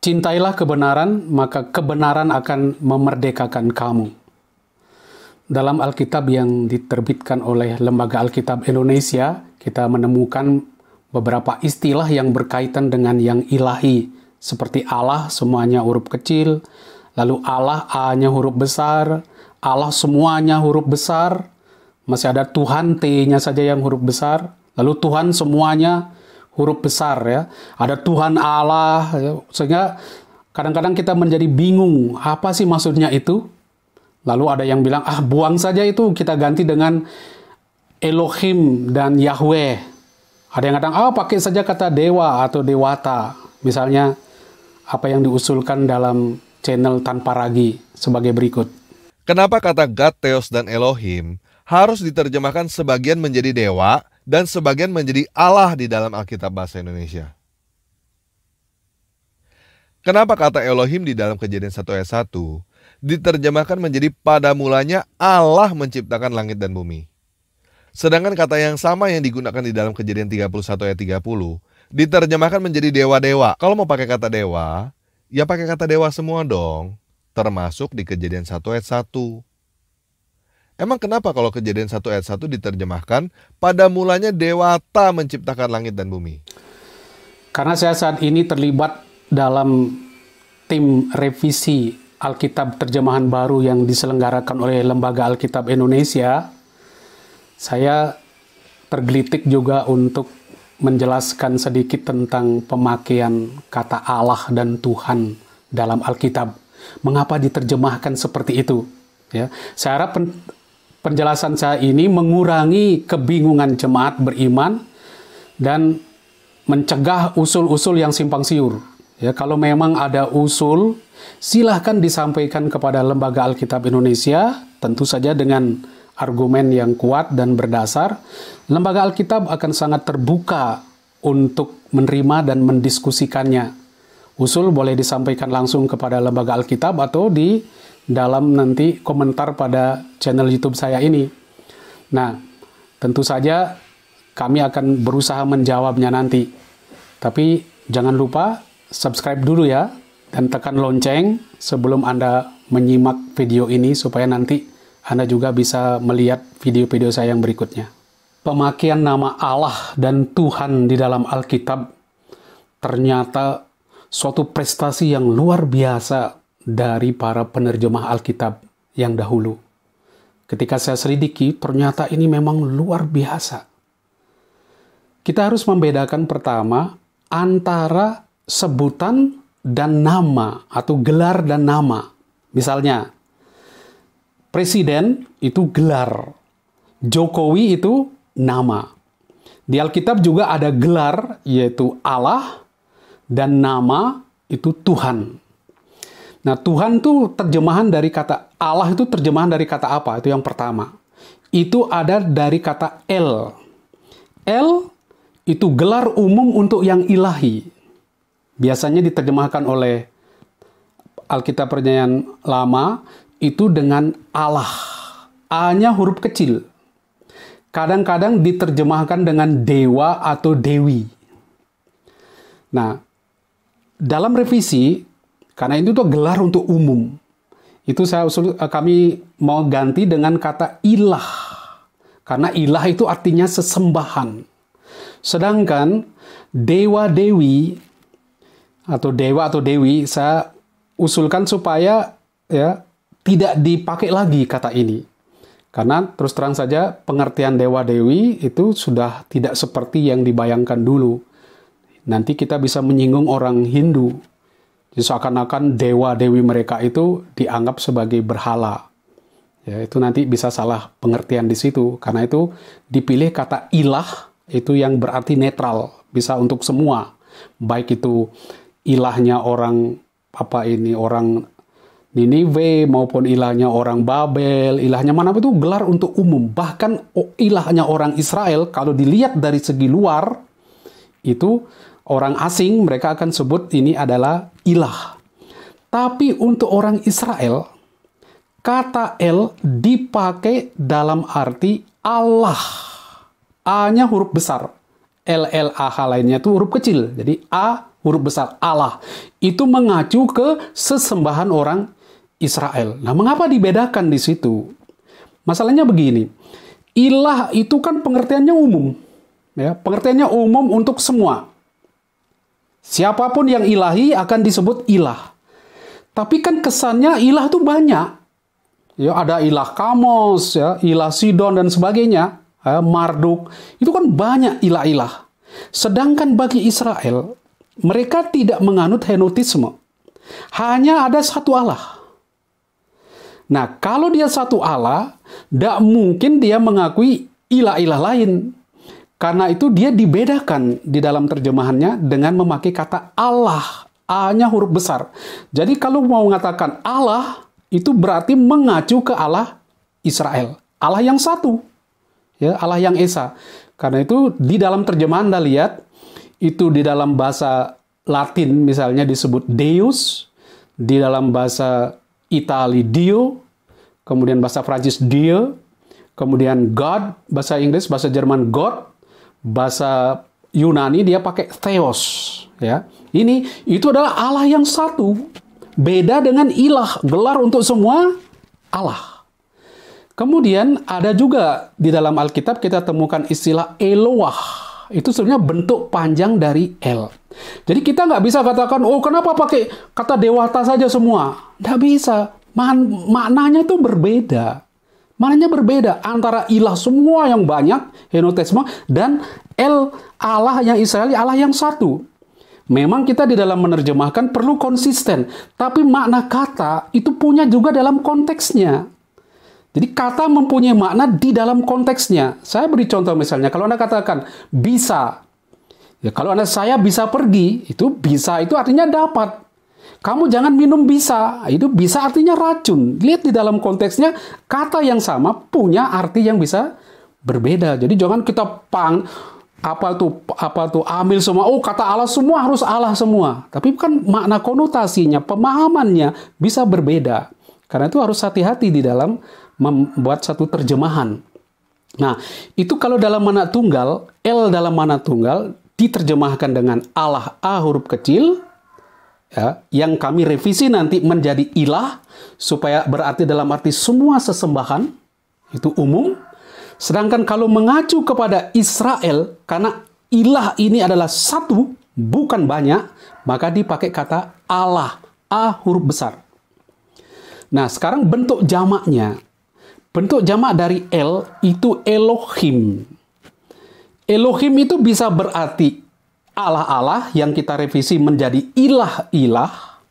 Cintailah kebenaran, maka kebenaran akan memerdekakan kamu. Dalam Alkitab yang diterbitkan oleh Lembaga Alkitab Indonesia, kita menemukan beberapa istilah yang berkaitan dengan yang ilahi, seperti Allah semuanya huruf kecil, lalu Allah A-nya huruf besar, Allah semuanya huruf besar, masih ada Tuhan T-nya saja yang huruf besar, lalu Tuhan semuanya huruf besar ya. Ada Tuhan Allah ya. Sehingga kadang-kadang kita menjadi bingung, apa sih maksudnya itu? Lalu ada yang bilang, buang saja itu, kita ganti dengan Elohim dan Yahweh. Ada yang kadang, pakai saja kata dewa atau dewata. Misalnya, apa yang diusulkan dalam channel Tanpa Ragi sebagai berikut. Kenapa kata God, Theos, dan Elohim harus diterjemahkan sebagian menjadi dewa dan sebagian menjadi Allah di dalam Alkitab bahasa Indonesia? Kenapa kata Elohim di dalam Kejadian 1 ayat 1 diterjemahkan menjadi pada mulanya Allah menciptakan langit dan bumi? Sedangkan kata yang sama yang digunakan di dalam Kejadian 31 ayat 30 diterjemahkan menjadi dewa-dewa. Kalau mau pakai kata dewa, ya pakai kata dewa semua dong, termasuk di Kejadian 1 ayat 1. Emang kenapa kalau Kejadian 1 ayat 1 diterjemahkan pada mulanya dewata menciptakan langit dan bumi? Karena saya saat ini terlibat dalam tim revisi Alkitab terjemahan baru yang diselenggarakan oleh Lembaga Alkitab Indonesia, saya tergelitik juga untuk menjelaskan sedikit tentang pemakaian kata Allah dan Tuhan dalam Alkitab. Mengapa diterjemahkan seperti itu? Ya, saya harap penjelasan saya ini mengurangi kebingungan jemaat beriman dan mencegah usul-usul yang simpang siur. Ya, kalau memang ada usul, silahkan disampaikan kepada Lembaga Alkitab Indonesia, tentu saja dengan argumen yang kuat dan berdasar. Lembaga Alkitab akan sangat terbuka untuk menerima dan mendiskusikannya. Usul boleh disampaikan langsung kepada Lembaga Alkitab atau di dalam nanti komentar pada channel YouTube saya ini. Nah, tentu saja kami akan berusaha menjawabnya nanti. Tapi jangan lupa subscribe dulu ya, dan tekan lonceng sebelum Anda menyimak video ini supaya nanti Anda juga bisa melihat video-video saya yang berikutnya. Pemakaian nama Allah dan Tuhan di dalam Alkitab ternyata suatu prestasi yang luar biasa dari para penerjemah Alkitab yang dahulu. Ketika saya selidiki, ternyata ini memang luar biasa. Kita harus membedakan pertama antara sebutan dan nama atau gelar dan nama. Misalnya, Presiden itu gelar, Jokowi itu nama. Di Alkitab juga ada gelar yaitu Allah dan nama itu Tuhan. Nah, Tuhan itu terjemahan dari kata Allah itu terjemahan dari kata apa? Itu yang pertama. Itu ada dari kata El. El itu gelar umum untuk yang ilahi. Biasanya diterjemahkan oleh Alkitab Perjanjian Lama itu dengan Allah. A-nya huruf kecil. Kadang-kadang diterjemahkan dengan dewa atau dewi. Nah, dalam revisi, karena itu tuh gelar untuk umum, itu kami mau ganti dengan kata ilah. Karena ilah itu artinya sesembahan. Sedangkan dewa-dewi atau dewa atau dewi, saya usulkan supaya ya tidak dipakai lagi kata ini. Karena terus terang saja pengertian dewa-dewi itu sudah tidak seperti yang dibayangkan dulu. Nanti kita bisa menyinggung orang Hindu. Jadi seakan-akan dewa-dewi mereka itu dianggap sebagai berhala. Ya, itu nanti bisa salah pengertian di situ. Karena itu dipilih kata ilah itu yang berarti netral, bisa untuk semua. Baik itu ilahnya orang orang Niniwe maupun ilahnya orang Babel, ilahnya mana itu gelar untuk umum. Bahkan ilahnya orang Israel kalau dilihat dari segi luar itu orang asing mereka akan sebut ini adalah ilah. Tapi untuk orang Israel kata El dipakai dalam arti Allah. A-nya huruf besar. L-L-A-H lainnya itu huruf kecil. Jadi A huruf besar Allah. Itu mengacu ke sesembahan orang Israel. Nah, mengapa dibedakan di situ? Masalahnya begini, ilah itu kan pengertiannya umum. Ya, pengertiannya umum untuk semua. Siapapun yang ilahi akan disebut ilah. Tapi kan kesannya ilah itu banyak. Ya, ada ilah Kamos, ya, ilah Sidon dan sebagainya, ya, Marduk. Itu kan banyak ilah-ilah. Sedangkan bagi Israel, mereka tidak menganut henotisme. Hanya ada satu Allah. Nah, kalau dia satu Allah, tidak mungkin dia mengakui ilah-ilah lain. Karena itu dia dibedakan di dalam terjemahannya dengan memakai kata Allah. A-nya huruf besar. Jadi kalau mau mengatakan Allah, itu berarti mengacu ke Allah Israel. Allah yang satu. Ya, Allah yang Esa. Karena itu di dalam terjemahan Anda lihat, itu di dalam bahasa Latin misalnya disebut Deus, di dalam bahasa Itali Dio, kemudian bahasa Prancis Dieu, kemudian God, bahasa Inggris, bahasa Jerman God, bahasa Yunani dia pakai Theos, ya. Itu adalah Allah yang satu. Beda dengan ilah, gelar untuk semua Allah. Kemudian ada juga di dalam Alkitab kita temukan istilah Eloah. Itu sebenarnya bentuk panjang dari El. Jadi kita nggak bisa katakan, oh kenapa pakai kata dewata saja semua? Nggak bisa. Maknanya itu berbeda. Maknanya berbeda antara ilah semua yang banyak, henotisme, dan El, Allah yang Israeli, Allah yang satu. Memang kita di dalam menerjemahkan perlu konsisten. Tapi makna kata itu punya juga dalam konteksnya. Jadi kata mempunyai makna di dalam konteksnya. Saya beri contoh misalnya, kalau Anda katakan bisa. Ya, kalau saya bisa pergi, itu bisa itu artinya dapat. Kamu jangan minum bisa, itu bisa artinya racun. Lihat di dalam konteksnya, kata yang sama punya arti yang bisa berbeda. Jadi jangan kita apa tuh ambil semua, oh kata Allah semua harus Allah semua. Tapi kan makna konotasinya, pemahamannya bisa berbeda. Karena itu harus hati-hati di dalam membuat satu terjemahan. Nah, itu kalau dalam mana tunggal, El dalam mana tunggal, diterjemahkan dengan Allah A huruf kecil, ya, yang kami revisi nanti menjadi ilah, supaya berarti dalam arti semua sesembahan, itu umum. Sedangkan kalau mengacu kepada Israel, karena ilah ini adalah satu, bukan banyak, maka dipakai kata Allah, A huruf besar. Nah, sekarang bentuk jamaknya. Bentuk jamak dari El itu Elohim. Elohim itu bisa berarti Allah-Allah yang kita revisi menjadi ilah-ilah.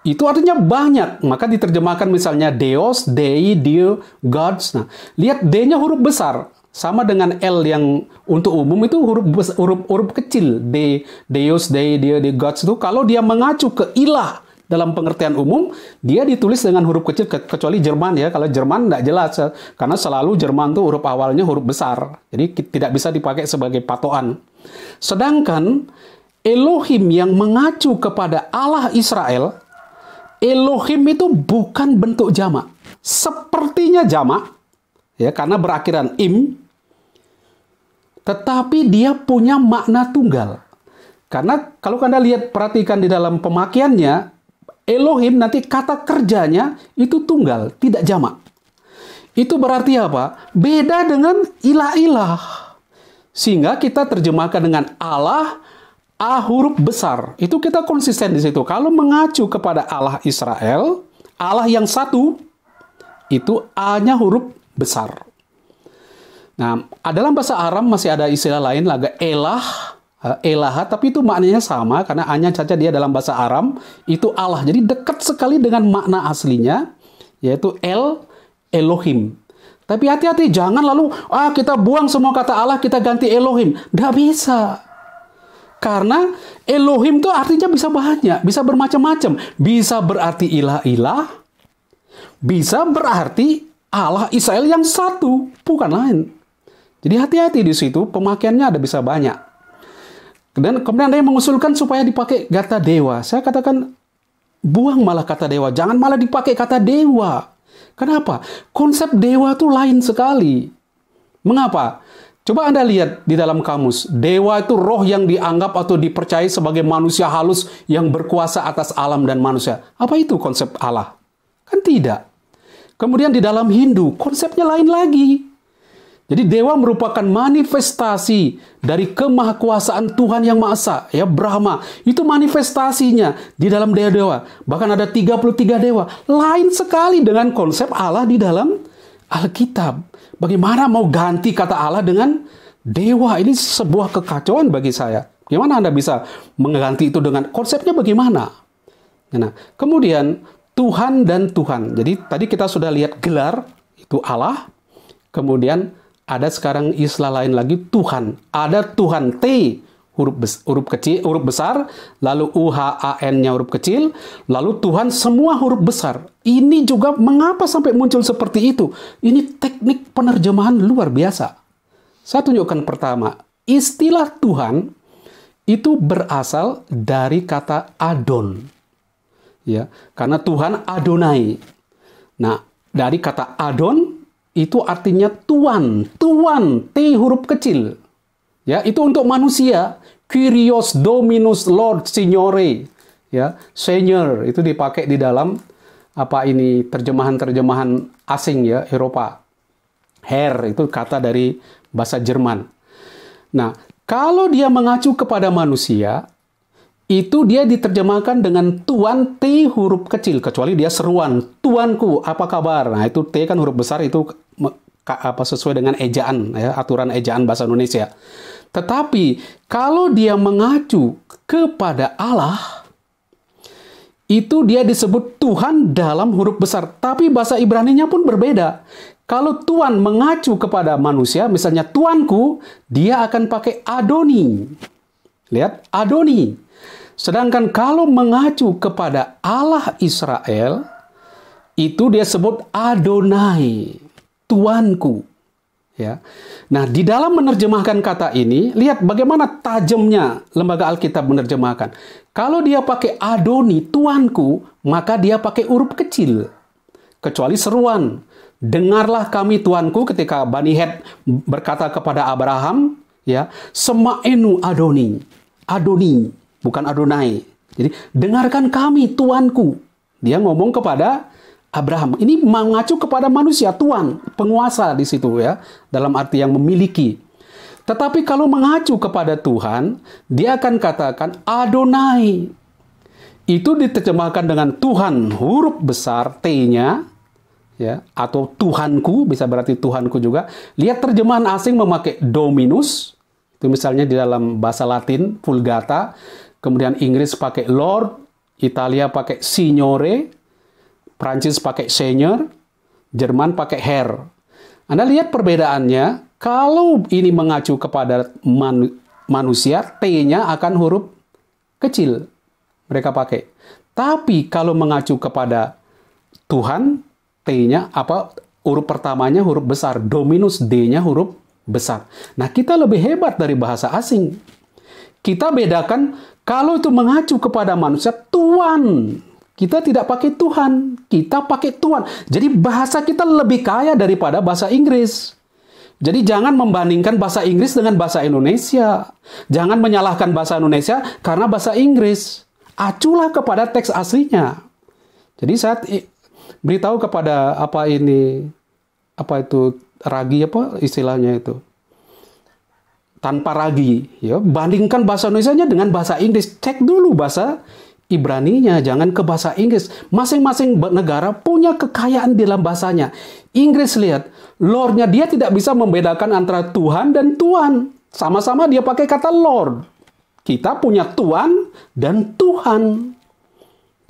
Itu artinya banyak. Maka diterjemahkan misalnya Deos, Dei, Dio, Gods. Nah, lihat D-nya huruf besar. Sama dengan L yang untuk umum itu huruf kecil. D, Deus, Dei, Dio, Dio, Gods itu kalau dia mengacu ke ilah dalam pengertian umum, dia ditulis dengan huruf kecil, kecuali Jerman ya. Kalau Jerman tidak jelas, karena selalu Jerman tuh huruf awalnya huruf besar. Jadi tidak bisa dipakai sebagai patokan. Sedangkan Elohim yang mengacu kepada Allah Israel, Elohim itu bukan bentuk jamak. Sepertinya jamak, ya, karena berakhiran im, tetapi dia punya makna tunggal. Karena kalau Anda lihat, perhatikan di dalam pemakaiannya, Elohim nanti kata kerjanya itu tunggal, tidak jamak. Itu berarti apa? Beda dengan ilah-ilah. Sehingga kita terjemahkan dengan Allah A huruf besar. Itu kita konsisten di situ. Kalau mengacu kepada Allah Israel, Allah yang satu, itu A-nya huruf besar. Nah, dalam bahasa Aram masih ada istilah lain, laga elah, Elaha, tapi itu maknanya sama karena A-nya cacat dia dalam bahasa Aram itu Allah. Jadi dekat sekali dengan makna aslinya, yaitu Elohim. Tapi hati-hati, jangan lalu kita buang semua kata Allah, kita ganti Elohim. Nggak bisa. Karena Elohim itu artinya bisa banyak, bisa bermacam-macam. Bisa berarti ilah-ilah, bisa berarti Allah Israel yang satu, bukan lain. Jadi hati-hati di situ, pemakaiannya ada bisa banyak. Dan kemudian ada yang mengusulkan supaya dipakai kata dewa. Saya katakan, buang malah kata dewa. Jangan malah dipakai kata dewa. Kenapa? Konsep dewa itu lain sekali. Mengapa? Coba Anda lihat di dalam kamus, dewa itu roh yang dianggap atau dipercayai sebagai manusia halus yang berkuasa atas alam dan manusia. Apa itu konsep Allah? Kan tidak. Kemudian di dalam Hindu, konsepnya lain lagi. Jadi dewa merupakan manifestasi dari kemahakuasaan Tuhan yang Maha Esa, ya Brahma. Itu manifestasinya di dalam dewa-dewa. Bahkan ada 33 dewa. Lain sekali dengan konsep Allah di dalam Alkitab. Bagaimana mau ganti kata Allah dengan dewa? Ini sebuah kekacauan bagi saya. Bagaimana Anda bisa mengganti itu dengan konsepnya bagaimana? Nah, kemudian Tuhan dan Tuhan. Jadi tadi kita sudah lihat gelar, itu Allah. Kemudian ada sekarang istilah lain lagi, Tuhan. Ada Tuhan T, huruf kecil, huruf besar, lalu UHAN-nya huruf kecil, lalu Tuhan semua huruf besar. Ini juga mengapa sampai muncul seperti itu? Ini teknik penerjemahan luar biasa. Saya tunjukkan pertama, istilah Tuhan itu berasal dari kata Adon. Ya, karena Tuhan Adonai. Nah, dari kata Adon itu artinya tuan, T huruf kecil. Ya, itu untuk manusia. Kyrios, Dominus, Lord, Signore. Ya, Senior itu dipakai di dalam terjemahan-terjemahan asing ya, Eropa. Herr itu kata dari bahasa Jerman. Nah, kalau dia mengacu kepada manusia, itu dia diterjemahkan dengan tuan T huruf kecil, kecuali dia seruan, tuanku, apa kabar? Nah, itu T kan huruf besar, itu sesuai dengan ejaan, ya, aturan ejaan bahasa Indonesia. Tetapi kalau dia mengacu kepada Allah, itu dia disebut Tuhan dalam huruf besar. Tapi bahasa Ibrani-nya pun berbeda. Kalau Tuhan mengacu kepada manusia, misalnya tuanku, dia akan pakai Adoni. Lihat, Adoni. Sedangkan kalau mengacu kepada Allah Israel, itu dia sebut Adonai, Tuanku. Ya. Nah, di dalam menerjemahkan kata ini, lihat bagaimana tajamnya lembaga Alkitab menerjemahkan. Kalau dia pakai Adoni, Tuanku, maka dia pakai huruf kecil. Kecuali seruan. Dengarlah kami Tuanku, ketika Bani Het berkata kepada Abraham, ya, Sema'enu Adoni. Adoni. Bukan Adonai. Jadi, dengarkan kami, Tuanku. Dia ngomong kepada Abraham. Ini mengacu kepada manusia, Tuan, penguasa di situ ya, dalam arti yang memiliki. Tetapi kalau mengacu kepada Tuhan, dia akan katakan Adonai. Itu diterjemahkan dengan Tuhan, huruf besar T-nya, ya, atau Tuhanku, bisa berarti Tuhanku juga. Lihat terjemahan asing memakai Dominus. Itu misalnya di dalam bahasa Latin, Vulgata. Kemudian Inggris pakai Lord, Italia pakai Signore, Prancis pakai Seigneur, Jerman pakai Herr. Anda lihat perbedaannya, kalau ini mengacu kepada manusia, T-nya akan huruf kecil. Mereka pakai. Tapi kalau mengacu kepada Tuhan, T-nya, huruf pertamanya huruf besar, Dominus, D-nya huruf besar. Nah, kita lebih hebat dari bahasa asing. Kita bedakan, kalau itu mengacu kepada manusia, Tuan. Kita tidak pakai Tuhan, kita pakai Tuan. Jadi bahasa kita lebih kaya daripada bahasa Inggris. Jadi jangan membandingkan bahasa Inggris dengan bahasa Indonesia. Jangan menyalahkan bahasa Indonesia karena bahasa Inggris. Aculah kepada teks aslinya. Jadi saya beritahu kepada ragi istilahnya itu. Tanpa ragi, ya, bandingkan bahasa Indonesianya dengan bahasa Inggris. Cek dulu bahasa Ibraninya, jangan ke bahasa Inggris. Masing-masing negara punya kekayaan di dalam bahasanya. Inggris, lihat, Lord-nya dia tidak bisa membedakan antara Tuhan dan Tuan. Sama-sama dia pakai kata Lord. Kita punya Tuan dan Tuhan.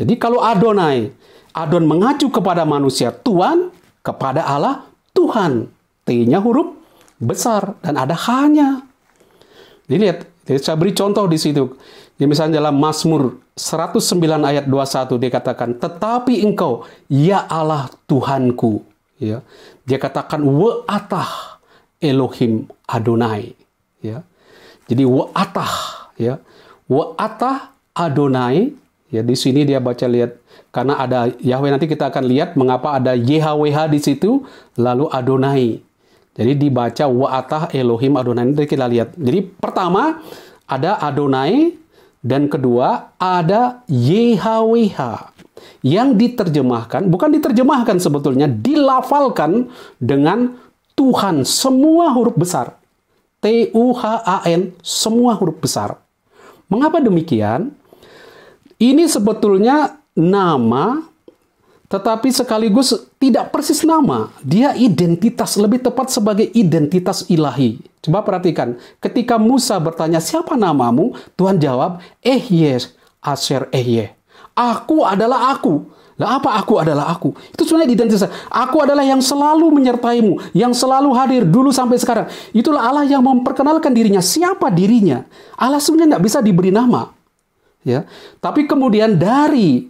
Jadi kalau Adonai, Adon mengacu kepada manusia, Tuan, kepada Allah, Tuhan. T-nya huruf besar dan ada H-nya. Jadi lihat, saya beri contoh di situ. Jadi misalnya dalam Mazmur 109 ayat 21 dia katakan, tetapi engkau, ya Allah Tuhanku. Ya. Dia katakan, wa'atah Elohim Adonai. Ya. Jadi wa'atah, ya. Wa'atah Adonai. Ya, di sini dia baca, lihat, karena ada Yahweh, nanti kita akan lihat mengapa ada YHWH di situ, lalu Adonai. Jadi dibaca Wa'atah Elohim Adonai. Ini kita lihat. Jadi pertama ada Adonai, dan kedua ada YHWH. Yang diterjemahkan, bukan diterjemahkan sebetulnya, dilafalkan dengan Tuhan, semua huruf besar. T-U-H-A-N, semua huruf besar. Mengapa demikian? Ini sebetulnya nama, tetapi sekaligus tidak persis nama. Dia identitas, lebih tepat sebagai identitas ilahi. Coba perhatikan, ketika Musa bertanya, siapa namamu? Tuhan jawab, Ehyeh, Asher Ehyeh. Aku adalah aku. Lah apa aku adalah aku? Itu sebenarnya identitas. Aku adalah yang selalu menyertaimu, yang selalu hadir dulu sampai sekarang. Itulah Allah yang memperkenalkan dirinya. Siapa dirinya? Allah sebenarnya tidak bisa diberi nama. Ya, tapi kemudian dari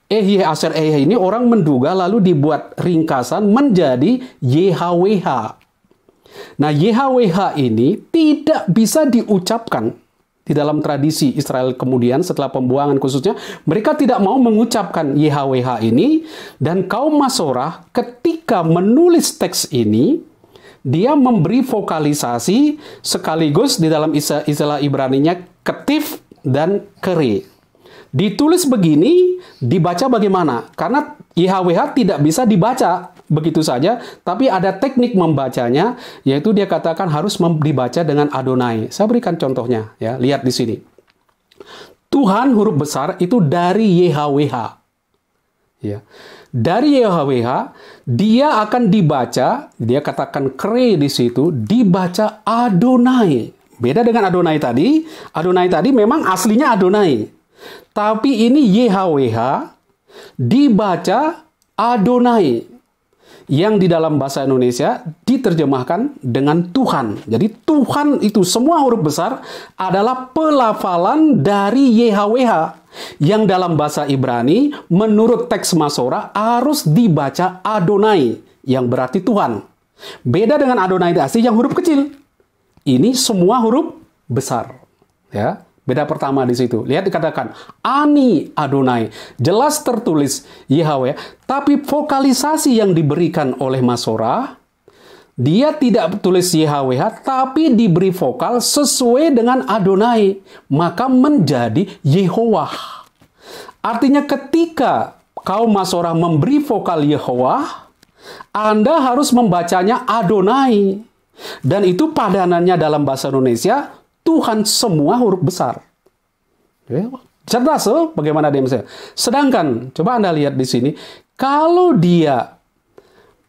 Ehyeh Asher Ehyeh ini orang menduga lalu dibuat ringkasan menjadi YHWH. Nah, YHWH ini tidak bisa diucapkan. Di dalam tradisi Israel kemudian setelah pembuangan khususnya, mereka tidak mau mengucapkan YHWH ini, dan kaum Masorah ketika menulis teks ini, dia memberi vokalisasi sekaligus di dalam istilah Ibraninya ketif dan kere. Ditulis begini, dibaca bagaimana? Karena YHWH tidak bisa dibaca begitu saja, tapi ada teknik membacanya, yaitu dia katakan harus dibaca dengan Adonai. Saya berikan contohnya, ya. Lihat di sini. Tuhan huruf besar itu dari YHWH. Ya. Dari YHWH, dia akan dibaca, dia katakan kre di situ, dibaca Adonai. Beda dengan Adonai tadi. Adonai tadi memang aslinya Adonai. Tapi ini YHWH dibaca Adonai, yang di dalam bahasa Indonesia diterjemahkan dengan Tuhan. Jadi Tuhan itu semua huruf besar adalah pelafalan dari YHWH, yang dalam bahasa Ibrani menurut teks Masorah harus dibaca Adonai, yang berarti Tuhan. Beda dengan Adonai asli yang huruf kecil. Ini semua huruf besar. Ya. Beda pertama di situ. Lihat dikatakan Ani Adonai. Jelas tertulis Yahweh, tapi vokalisasi yang diberikan oleh Masorah, dia tidak tulis YHWH, tapi diberi vokal sesuai dengan Adonai. Maka menjadi Yehovah. Artinya ketika kaum Masorah memberi vokal Yehovah, Anda harus membacanya Adonai. Dan itu padanannya dalam bahasa Indonesia, Tuhan semua huruf besar. Cerdas, bagaimana dia misalnya. Sedangkan, coba Anda lihat di sini, kalau dia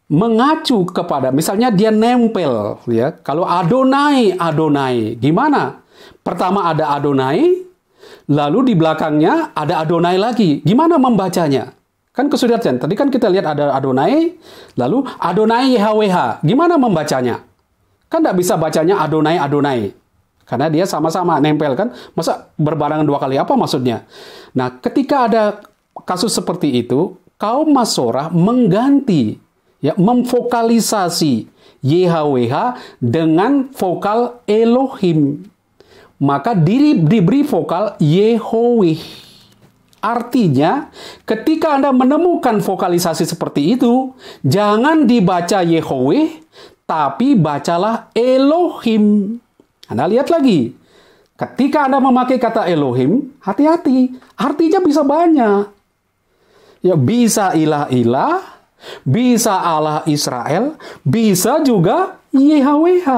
mengacu kepada, misalnya dia nempel, ya, kalau Adonai, Adonai, gimana? Pertama ada Adonai, lalu di belakangnya ada Adonai lagi. Gimana membacanya? Kan kesulitan. Tadi kan kita lihat ada Adonai, lalu Adonai YHWH. Gimana membacanya? Kan tidak bisa bacanya Adonai, Adonai. Karena dia sama-sama nempel kan. Masa berbarengan dua kali? Apa maksudnya? Nah, ketika ada kasus seperti itu, kaum Masorah mengganti, ya, memvokalisasi YHWH dengan vokal Elohim. Maka diberi vokal Yehovah. Artinya, ketika Anda menemukan vokalisasi seperti itu, jangan dibaca Yehovah, tapi bacalah Elohim. Anda lihat lagi. Ketika Anda memakai kata Elohim, hati-hati. Artinya bisa banyak. Ya, bisa ilah-ilah, bisa Allah Israel, bisa juga YHWH.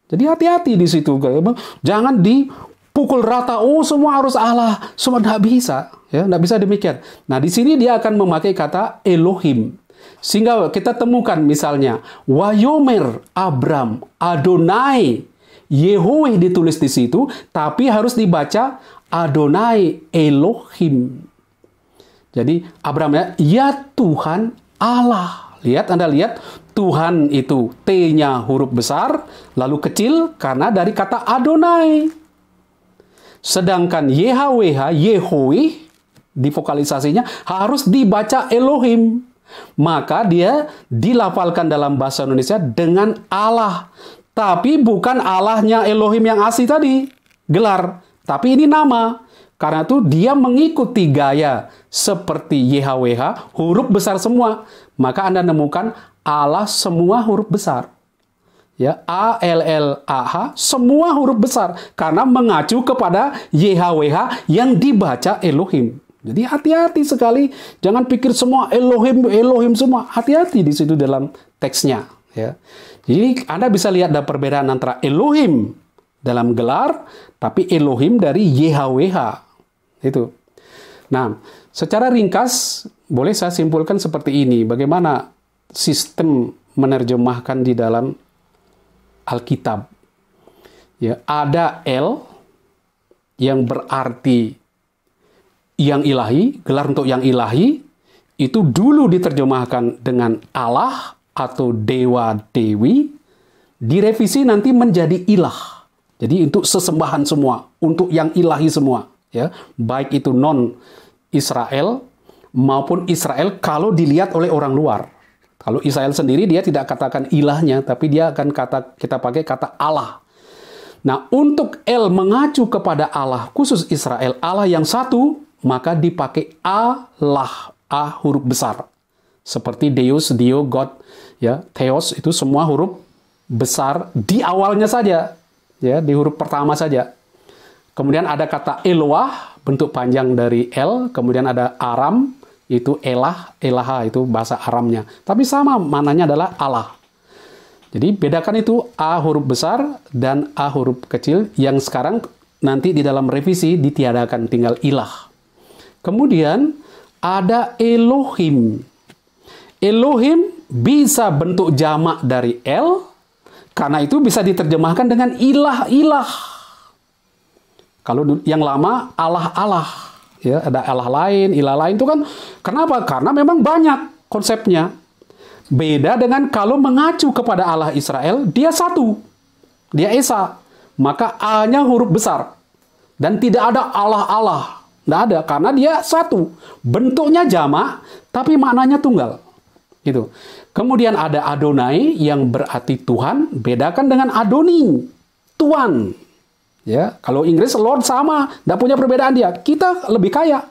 Jadi hati-hati di situ. Jangan dipukul rata, oh semua harus Allah. Semua tidak bisa. Ya, tidak bisa demikian. Nah, di sini dia akan memakai kata Elohim. Sehingga kita temukan misalnya, Wayomer Abram Adonai. Yehovah ditulis di situ, tapi harus dibaca Adonai Elohim. Jadi Abraham ya Tuhan Allah. Lihat, Anda lihat, Tuhan itu T-nya huruf besar, lalu kecil karena dari kata Adonai. Sedangkan YHWH, Yehovah, di vokalisasinya harus dibaca Elohim. Maka dia dilafalkan dalam bahasa Indonesia dengan Allah. Tapi bukan Allahnya Elohim yang asli tadi, gelar. Tapi ini nama. Karena itu dia mengikuti gaya seperti YHWH, huruf besar semua. Maka Anda nemukan Allah semua huruf besar. Ya, A-L-L-A-H, semua huruf besar. Karena mengacu kepada YHWH yang dibaca Elohim. Jadi hati-hati sekali, jangan pikir semua Elohim, Elohim semua. Hati-hati di situ dalam teksnya. Ya. Jadi Anda bisa lihat ada perbedaan antara Elohim dalam gelar, tapi Elohim dari YHWH. Itu. Nah, secara ringkas, boleh saya simpulkan seperti ini. Bagaimana sistem menerjemahkan di dalam Alkitab. Ya, ada L yang berarti yang ilahi, gelar untuk yang ilahi, itu dulu diterjemahkan dengan Allah atau Dewa Dewi, direvisi nanti menjadi ilah. Jadi untuk sesembahan semua, untuk yang ilahi semua. Ya, baik itu non-Israel maupun Israel kalau dilihat oleh orang luar. Kalau Israel sendiri dia tidak katakan ilahnya, tapi dia akan kita pakai kata Allah. Nah, untuk L mengacu kepada Allah, khusus Israel, Allah yang satu, maka dipakai Allah, A huruf besar. Seperti Deus, Dio, God, ya, Theos itu semua huruf besar di awalnya saja, ya, di huruf pertama saja. Kemudian ada kata Eloah, bentuk panjang dari L, kemudian ada Aram, itu Elah, Elaha, itu bahasa Aramnya. Tapi sama, maknanya adalah Allah. Jadi bedakan itu A huruf besar dan A huruf kecil yang sekarang nanti di dalam revisi ditiadakan, tinggal ilah. Kemudian ada Elohim. Elohim bisa bentuk jamak dari El, karena itu bisa diterjemahkan dengan ilah-ilah. Kalau yang lama Allah-Allah. Ya, ada Allah lain, ilah lain itu kan kenapa? Karena memang banyak konsepnya. Beda dengan kalau mengacu kepada Allah Israel, dia satu. Dia Esa. Maka A-nya huruf besar. Dan tidak ada Allah-Allah. Tidak ada, karena dia satu. Bentuknya jamak, tapi maknanya tunggal. Gitu. Kemudian ada Adonai yang berarti Tuhan, bedakan dengan Adoni, Tuan. Ya, kalau Inggris Lord sama, tidak punya perbedaan dia. Kita lebih kaya.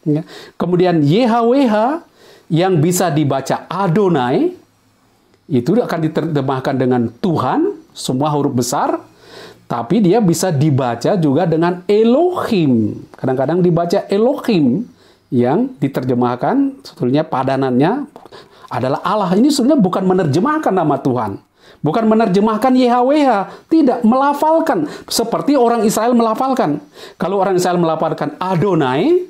Ya. Kemudian YHWH yang bisa dibaca Adonai, itu akan diterjemahkan dengan Tuhan, semua huruf besar, tapi dia bisa dibaca juga dengan Elohim. Kadang-kadang dibaca Elohim, yang diterjemahkan, sebetulnya padanannya adalah Allah. Ini sebenarnya bukan menerjemahkan nama Tuhan. Bukan menerjemahkan YHWH, tidak, melafalkan. Seperti orang Israel melafalkan. Kalau orang Israel melafalkan Adonai,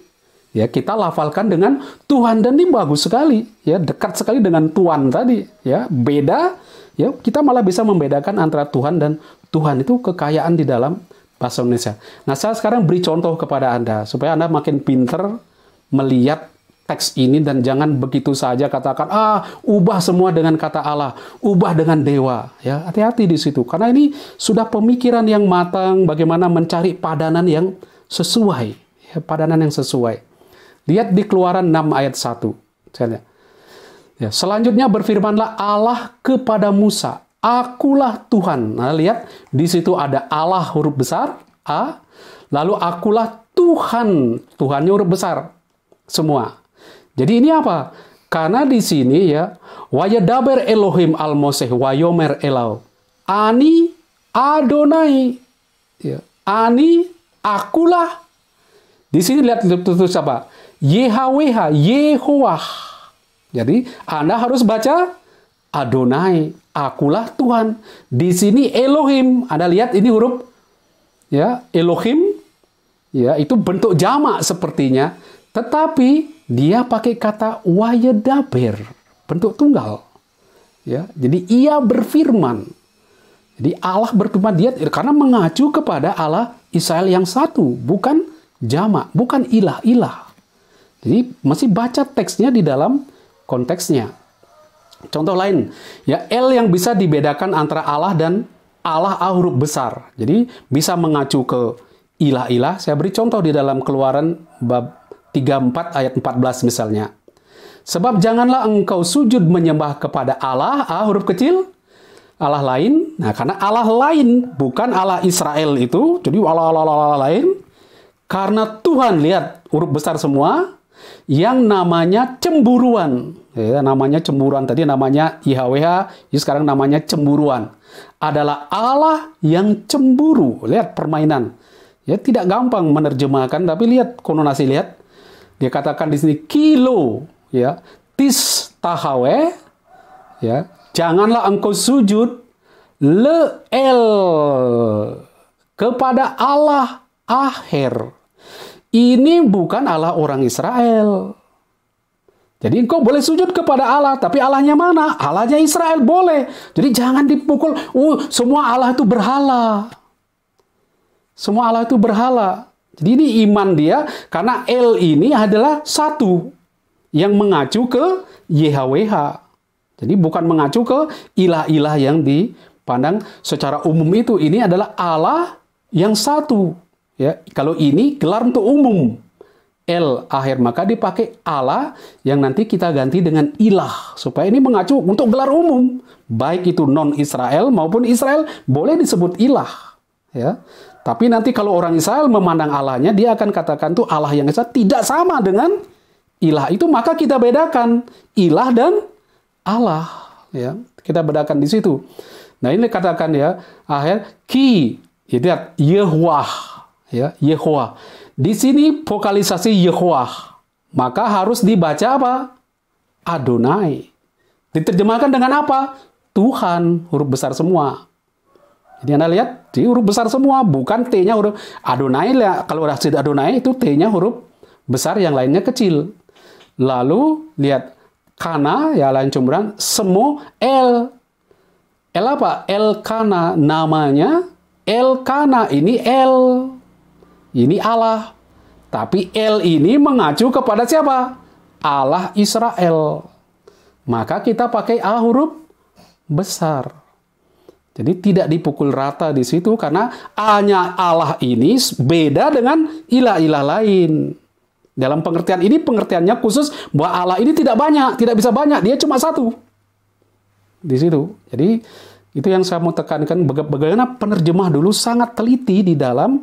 ya kita lafalkan dengan Tuhan. Dan ini bagus sekali, ya dekat sekali dengan Tuhan tadi. Ya beda, ya kita malah bisa membedakan antara Tuhan dan Tuhan. Itu kekayaan di dalam bahasa Indonesia. Nah, saya sekarang beri contoh kepada Anda, supaya Anda makin pinter melihat teks ini dan jangan begitu saja katakan ubah semua dengan kata Allah, ubah dengan dewa. Ya, hati-hati di situ karena ini sudah pemikiran yang matang bagaimana mencari padanan yang sesuai, ya, padanan yang sesuai. Lihat di Keluaran 6 ayat 1. Ya, selanjutnya berfirmanlah Allah kepada Musa, akulah Tuhan. Nah, lihat di situ ada Allah huruf besar A, lalu akulah Tuhan, Tuhannya huruf besar semua. Jadi ini apa? Karena di sini ya, wayadaber Elohim al-Moseh wayomer elau. Ani Adonai. Ya, Ani akulah. Di sini lihat tulis apa? YHWH, Yehovah. Jadi Anda harus baca Adonai, akulah Tuhan. Di sini Elohim. Anda lihat ini huruf ya, Elohim. Ya, itu bentuk jamak sepertinya. Tetapi dia pakai kata wayadaber, bentuk tunggal. Ya, jadi ia berfirman. Jadi Allah berfirman dia karena mengacu kepada Allah Israel yang satu, bukan jamak, bukan ilah-ilah. Jadi masih baca teksnya di dalam konteksnya. Contoh lain, ya L yang bisa dibedakan antara Allah dan Allah A huruf besar. Jadi bisa mengacu ke ilah-ilah. Saya beri contoh di dalam Keluaran bab 34 ayat 14 misalnya. Sebab janganlah engkau sujud menyembah kepada Allah, A huruf kecil, Allah lain. Nah, karena Allah lain, bukan Allah Israel itu, jadi Allah lain. Karena Tuhan, lihat, huruf besar semua, yang namanya cemburuan. Ya, namanya cemburuan. Tadi namanya YHWH, sekarang namanya cemburuan. Adalah Allah yang cemburu. Lihat permainan. Ya, tidak gampang menerjemahkan, tapi lihat konotasi, lihat. Dia katakan di sini kilo, ya, tis tahawe, ya, janganlah engkau sujud le'el kepada Allah akhir. Ini bukan Allah orang Israel. Jadi engkau boleh sujud kepada Allah, tapi Allahnya mana? Allahnya Israel boleh. Jadi jangan dipukul, semua Allah itu berhala. Semua Allah itu berhala. Jadi ini iman dia, karena El ini adalah satu yang mengacu ke YHWH. Jadi bukan mengacu ke ilah-ilah yang dipandang secara umum itu. Ini adalah Allah yang satu. Ya, kalau ini gelar untuk umum. El akhir, maka dipakai Allah yang nanti kita ganti dengan ilah. Supaya ini mengacu untuk gelar umum. Baik itu non-Israel maupun Israel boleh disebut ilah. Ya. Tapi nanti kalau orang Israel memandang Allahnya, dia akan katakan tuh Allah yang esa tidak sama dengan ilah itu, maka kita bedakan ilah dan Allah. Ya, kita bedakan di situ. Nah ini katakan ya, akhir ki, lihat Yehwah, ya Yehwah. Di sini vokalisasi Yehwah, maka harus dibaca apa? Adonai. Diterjemahkan dengan apa? Tuhan, huruf besar semua. Jadi Anda lihat, di huruf besar semua, bukan T-nya huruf Adonai. Kalau udah Adonai itu T-nya huruf besar, yang lainnya kecil. Lalu lihat kana, ya lain cumburan, semo El. El apa? Elkana, namanya Elkana, ini El. Ini Allah. Tapi El ini mengacu kepada siapa? Allah Israel. Maka kita pakai A huruf besar. Jadi tidak dipukul rata di situ, karena A-nya Allah ini beda dengan ilah-ilah lain. Dalam pengertian ini, pengertiannya khusus bahwa Allah ini tidak banyak, tidak bisa banyak, dia cuma satu. Di situ. Jadi itu yang saya mau tekankan, bagaimana penerjemah dulu sangat teliti di dalam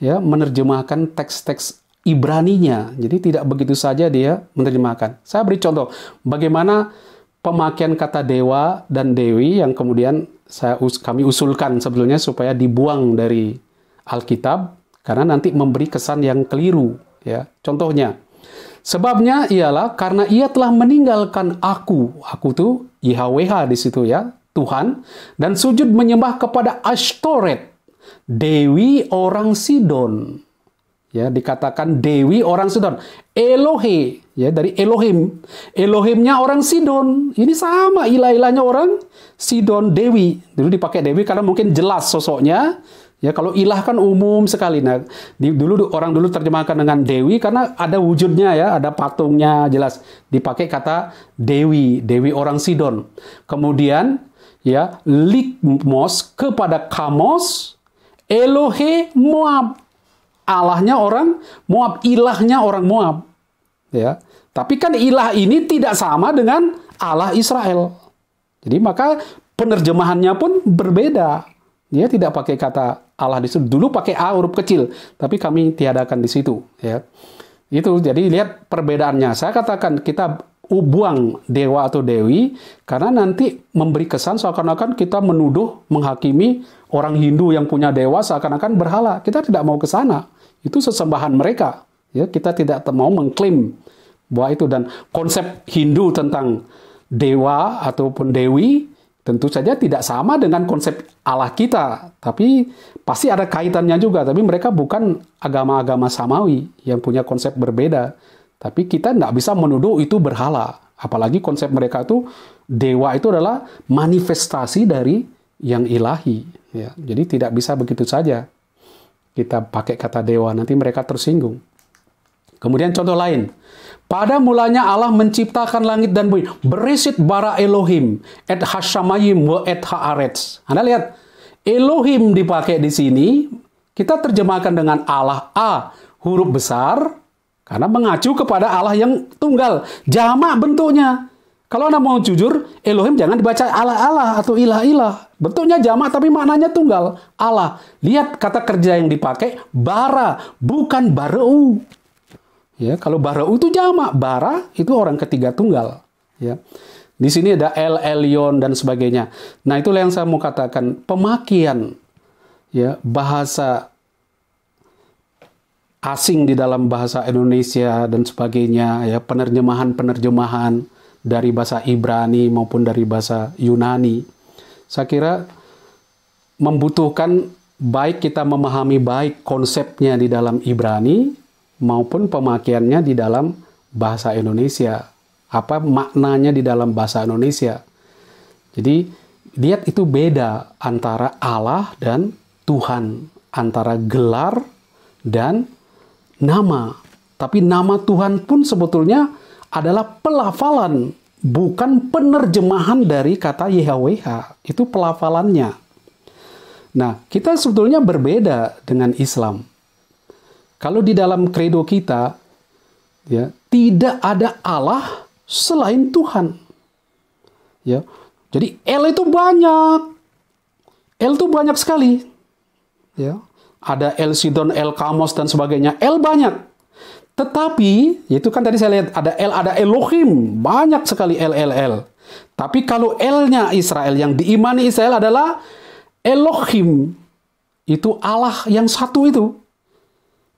ya menerjemahkan teks-teks Ibraninya. Jadi tidak begitu saja dia menerjemahkan. Saya beri contoh bagaimana pemakaian kata dewa dan dewi yang kemudian kami usulkan sebetulnya supaya dibuang dari Alkitab, karena nanti memberi kesan yang keliru. Ya, contohnya, sebabnya ialah karena ia telah meninggalkan aku tuh YHWH di situ ya, Tuhan, dan sujud menyembah kepada Ashtoret, dewi orang Sidon. Ya, dikatakan dewi orang Sidon. Elohe, ya dari Elohim. Elohimnya orang Sidon. Ini sama ilah-ilahnya orang Sidon, dewi. Dulu dipakai dewi karena mungkin jelas sosoknya. Ya, kalau ilah kan umum sekali. Nah, orang dulu terjemahkan dengan dewi karena ada wujudnya ya, ada patungnya jelas. Dipakai kata dewi, dewi orang Sidon. Kemudian ya, Likmos kepada Kamos, Elohe Moab. Allahnya orang Moab, ilahnya orang Moab. Ya. Tapi kan ilah ini tidak sama dengan Allah Israel. Jadi maka penerjemahannya pun berbeda. Dia tidak pakai kata Allah di situ. Dulu pakai A huruf kecil, tapi kami tiadakan di situ. Ya. Itu jadi lihat perbedaannya. Saya katakan kita buang dewa atau dewi karena nanti memberi kesan seakan-akan kita menuduh, menghakimi orang Hindu yang punya dewa seakan-akan berhala. Kita tidak mau ke sana. Itu sesembahan mereka. Ya, kita tidak mau mengklaim bahwa itu, dan konsep Hindu tentang dewa ataupun dewi tentu saja tidak sama dengan konsep Allah kita, tapi pasti ada kaitannya juga. Tapi mereka bukan agama-agama samawi yang punya konsep berbeda. Tapi kita tidak bisa menuduh itu berhala. Apalagi konsep mereka itu dewa itu adalah manifestasi dari yang ilahi. Ya, jadi tidak bisa begitu saja kita pakai kata dewa, nanti mereka tersinggung. Kemudian contoh lain. Pada mulanya Allah menciptakan langit dan bumi. Beresit bara Elohim, et hashamayim wa et haaretz. Anda lihat, Elohim dipakai di sini, kita terjemahkan dengan Allah A, huruf besar, karena mengacu kepada Allah yang tunggal. Jamak bentuknya. Kalau Anda mau jujur, Elohim jangan dibaca Allah-Allah atau ilah-ilah. Bentuknya jamak tapi maknanya tunggal. Allah. Lihat kata kerja yang dipakai, bara, bukan bareu. Ya, kalau bareu itu jamak, bara itu orang ketiga tunggal. Ya. Di sini ada El Elyon dan sebagainya. Nah, itulah yang saya mau katakan, pemakaian ya bahasa asing di dalam bahasa Indonesia dan sebagainya, ya, penerjemahan-penerjemahan dari bahasa Ibrani maupun dari bahasa Yunani. Saya kira membutuhkan baik kita memahami baik konsepnya di dalam Ibrani maupun pemakaiannya di dalam bahasa Indonesia. Apa maknanya di dalam bahasa Indonesia. Jadi, lihat itu beda antara Allah dan Tuhan, antara gelar dan nama. Tapi nama Tuhan pun sebetulnya adalah pelafalan, bukan penerjemahan dari kata YHWH. Itu pelafalannya. Nah, kita sebetulnya berbeda dengan Islam. Kalau di dalam kredo kita, ya, tidak ada Allah selain Tuhan. Ya. Jadi El itu banyak. El itu banyak sekali. Ya. Ada El Sidon, El Kamos dan sebagainya. El banyak. Tetapi, itu kan tadi saya lihat ada El, ada Elohim. Banyak sekali El. Tapi kalau El-nya Israel, yang diimani Israel adalah Elohim. Itu Allah yang satu itu.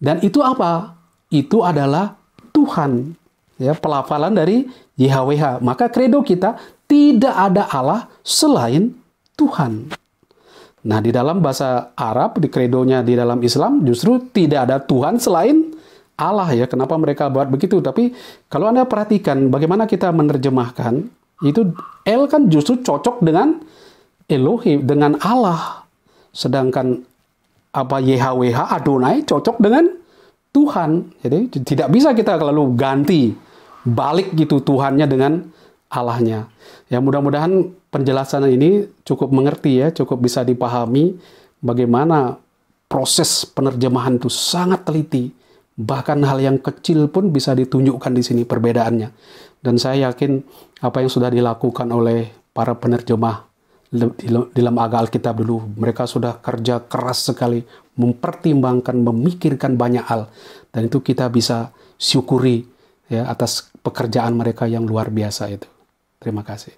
Dan itu apa? Itu adalah Tuhan. Ya, pelafalan dari YHWH. Maka kredo kita, tidak ada Allah selain Tuhan. Nah, di dalam bahasa Arab, di kredonya di dalam Islam, justru tidak ada Tuhan selain Allah, ya. Kenapa mereka buat begitu? Tapi kalau Anda perhatikan bagaimana kita menerjemahkan, itu El kan justru cocok dengan Elohim, dengan Allah. Sedangkan apa YHWH, Adonai, cocok dengan Tuhan. Jadi tidak bisa kita lalu ganti balik gitu Tuhannya dengan Allahnya. Ya, mudah-mudahan penjelasan ini cukup mengerti, ya, cukup bisa dipahami bagaimana proses penerjemahan itu sangat teliti. Bahkan hal yang kecil pun bisa ditunjukkan di sini perbedaannya. Dan saya yakin apa yang sudah dilakukan oleh para penerjemah dalam agak Alkitab dulu, mereka sudah kerja keras sekali, mempertimbangkan, memikirkan banyak hal. Dan itu kita bisa syukuri, ya, atas pekerjaan mereka yang luar biasa itu. Terima kasih.